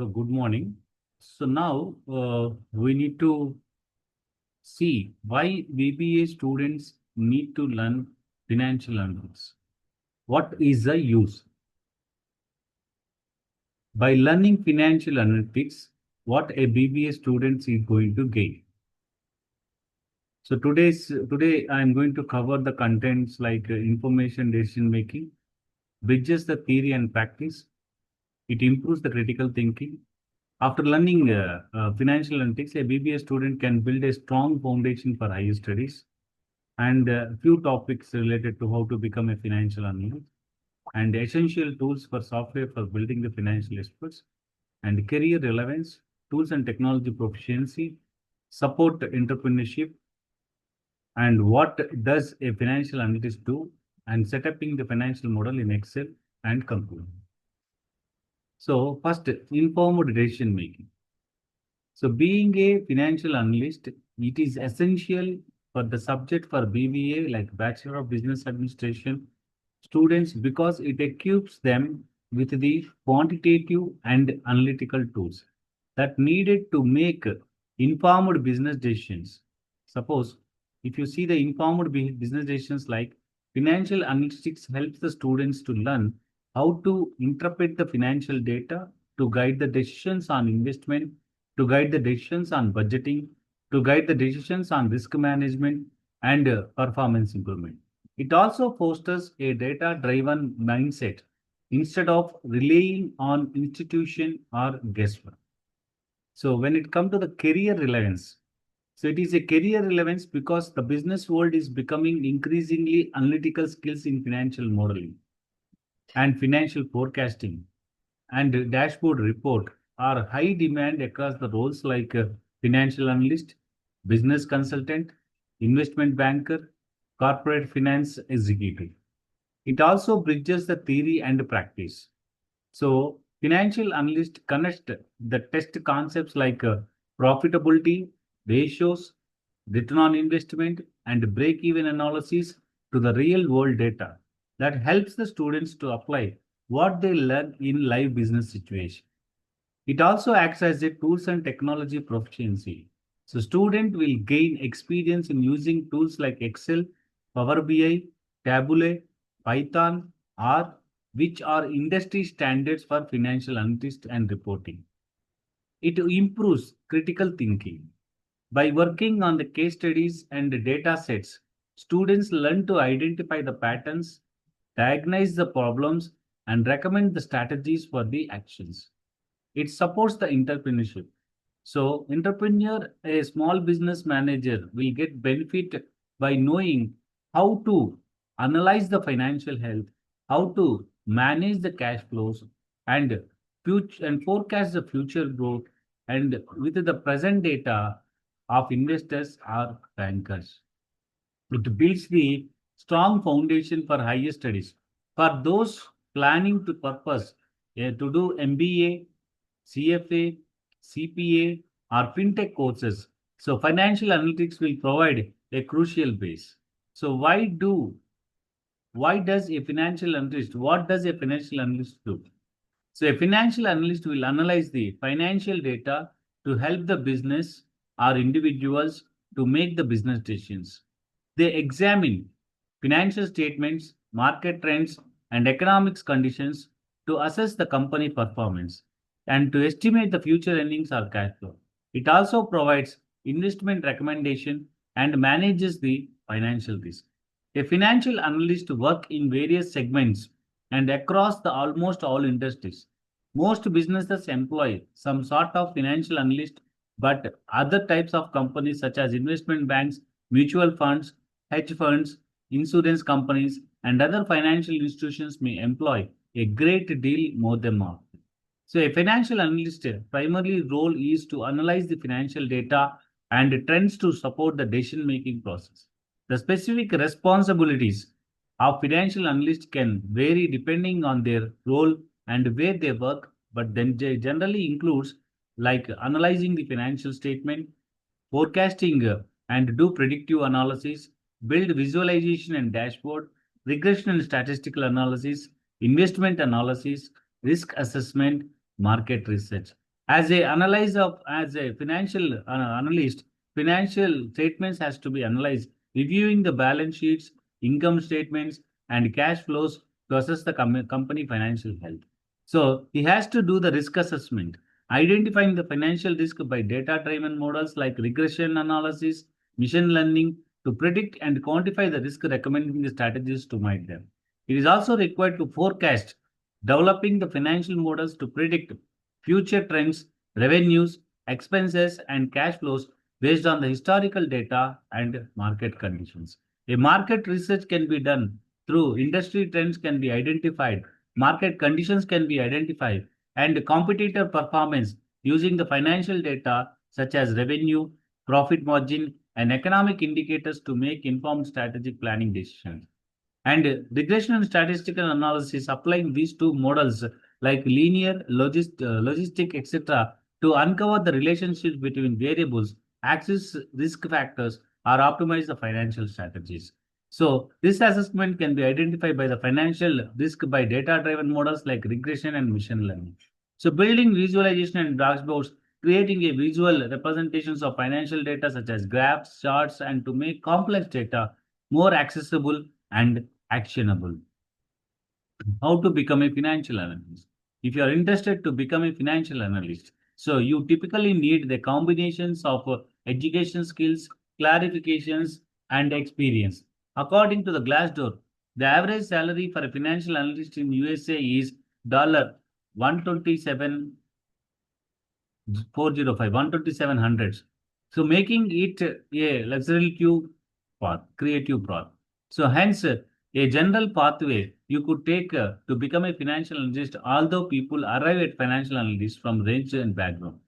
So good morning. So now we need to see why BBA students need to learn financial analytics. What is the use? By learning financial analytics, what a BBA student is going to gain. So today I am going to cover the contents like information decision making, bridges the theory and practice. It improves the critical thinking. After learning financial analytics, a BBA student can build a strong foundation for higher studies and a few topics related to how to become a financial analyst and essential tools for software for building the financial experts and career relevance, tools and technology proficiency, support entrepreneurship, and what does a financial analyst do and setting the financial model in Excel and computer. So first, informed decision making. So being a financial analyst, it is essential for the subject for BBA, like Bachelor of Business Administration students, because it equips them with the quantitative and analytical tools that needed to make informed business decisions. Suppose if you see the informed business decisions like financial analytics helps the students to learn how to interpret the financial data to guide the decisions on investment, to guide the decisions on budgeting, to guide the decisions on risk management and performance improvement. It also fosters a data-driven mindset instead of relying on institution or guesswork. So when it comes to the career relevance, so it is a career relevance because the business world is becoming increasingly analytical skills in financial modeling and financial forecasting and dashboard report are high demand across the roles like financial analyst, business consultant, investment banker, corporate finance executive. It also bridges the theory and practice. So financial analyst connect the test concepts like profitability, ratios, return on investment, and break-even analysis to the real-world data that helps the students to apply what they learn in live business situation. It also acts as a tools and technology proficiency. So student will gain experience in using tools like Excel, Power BI, Tabule, Python, R, which are industry standards for financial analysis and reporting. It improves critical thinking. By working on the case studies and data sets, students learn to identify the patterns, diagnose the problems, and recommend the strategies for the actions. It supports the entrepreneurship. So, entrepreneur, a small business manager, will get benefit by knowing how to analyze the financial health, how to manage the cash flows, and forecast the future growth, and with the present data of investors or bankers. It builds the strong foundation for higher studies. For those planning to purpose to do MBA, CFA, CPA, or fintech courses, so financial analytics will provide a crucial base. So why does a financial analyst, what does a financial analyst do? So a financial analyst will analyze the financial data to help the business or individuals to make the business decisions. They examine financial statements, market trends, and economics conditions to assess the company performance and to estimate the future earnings or cash flow. It also provides investment recommendation and manages the financial risk. A financial analyst work in various segments and across the almost all industries. Most businesses employ some sort of financial analyst, but other types of companies such as investment banks, mutual funds, hedge funds, insurance companies, and other financial institutions may employ a great deal more than more. So a financial analyst primary role is to analyze the financial data and trends to support the decision making process. The specific responsibilities of financial analysts can vary depending on their role and where they work, but then generally includes like analyzing the financial statement, forecasting and do predictive analysis, build visualization and dashboard, regression and statistical analysis, investment analysis, risk assessment, market research. As a financial analyst, financial statements has to be analyzed, reviewing the balance sheets, income statements, and cash flows to assess the company financial health. So he has to do the risk assessment, identifying the financial risk by data-driven models like regression analysis, machine learning to predict and quantify the risk, recommending the strategies to meet them. It is also required to forecast, developing the financial models to predict future trends, revenues, expenses, and cash flows based on the historical data and market conditions. A market research can be done through industry trends can be identified, market conditions can be identified, and competitor performance using the financial data such as revenue, profit margin, and economic indicators to make informed strategic planning decisions. And regression and statistical analysis applying these two models like linear, logistic, etc. to uncover the relationships between variables, access risk factors, or optimize the financial strategies. So this assessment can be identified by the financial risk by data-driven models like regression and machine learning. So building visualization and dashboards, creating a visual representations of financial data such as graphs, charts, and to make complex data more accessible and actionable. How to become a financial analyst? If you are interested to become a financial analyst, so you typically need the combinations of education skills, clarifications, and experience. According to the Glassdoor, the average salary for a financial analyst in USA is dollar 127 405 12700. So making it a luxury path, creative path. So hence a general pathway you could take to become a financial analyst, although people arrive at financial analysts from range and background.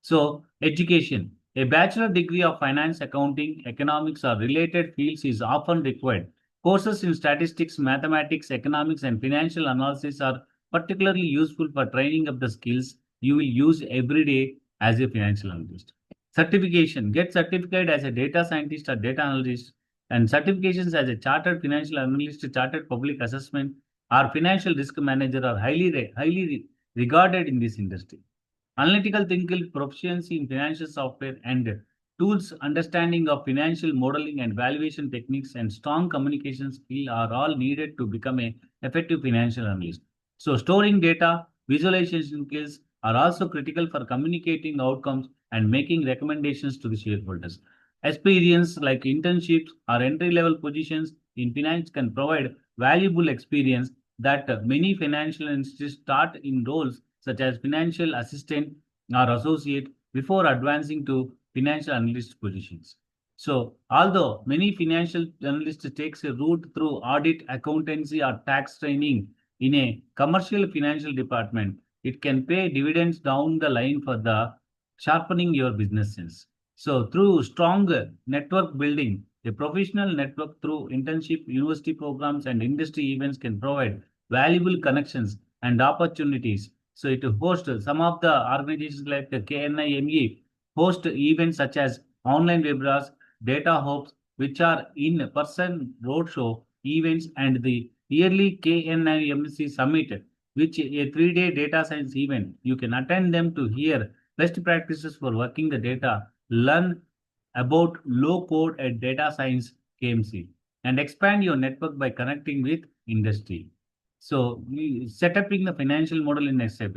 So, education. A bachelor degree of finance, accounting, economics, or related fields is often required. Courses in statistics, mathematics, economics, and financial analysis are particularly useful for training up the skills you will use every day as a financial analyst. Certification. Get certified as a data scientist or data analyst, and certifications as a chartered financial analyst, chartered public assessment, or financial risk manager are highly regarded in this industry. Analytical thinking, proficiency in financial software and tools, understanding of financial modeling and valuation techniques, and strong communication skill are all needed to become an effective financial analyst. So, storing data, visualization skills are also critical for communicating outcomes and making recommendations to the shareholders. Experience like internships or entry level positions in finance can provide valuable experience that many financial institutions start in roles such as financial assistant or associate before advancing to financial analyst positions. So, although many financial analysts takes a route through audit, accountancy, or tax training in a commercial financial department, it can pay dividends down the line for the sharpening your business sense. So, through strong network building, a professional network through internship, university programs, and industry events can provide valuable connections and opportunities. So it hosts some of the organizations like the KNIME host events such as online webinars, data hubs, which are in-person roadshow events, and the yearly KNIMC summit, which a 3-day data science event. You can attend them to hear best practices for working the data, learn about low code and data science KMC, and expand your network by connecting with industry. So set up the financial model in Excel.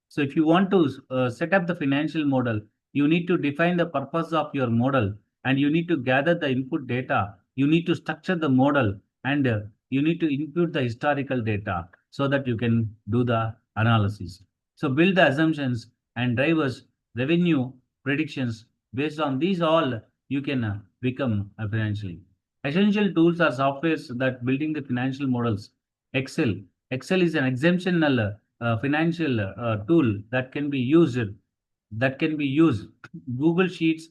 So if you want to set up the financial model, you need to define the purpose of your model and you need to gather the input data. You need to structure the model and you need to input the historical data so that you can do the analysis. So build the assumptions and drivers, revenue predictions. Based on these all, you can become a financially. Essential tools are softwares that building the financial models. Excel. Excel is an exceptional financial tool that can be used. That can be used. Google Sheets,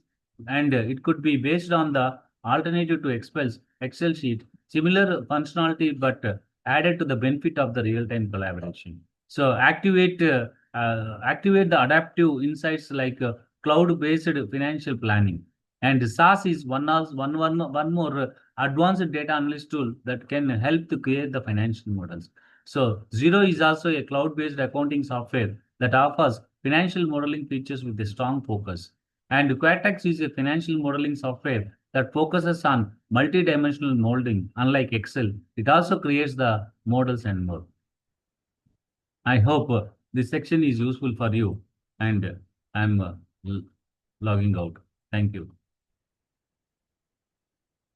and it could be based on the alternative to Excel sheet. Similar functionality, but added to the benefit of the real-time collaboration. So activate the adaptive insights like cloud-based financial planning. And SAS is one more advanced data analyst tool that can help to create the financial models. So Zero is also a cloud-based accounting software that offers financial modeling features with a strong focus. And Quatex is a financial modeling software that focuses on multi-dimensional modeling. Unlike Excel, it also creates the models and more. I hope this section is useful for you, and I'm logging out. Thank you.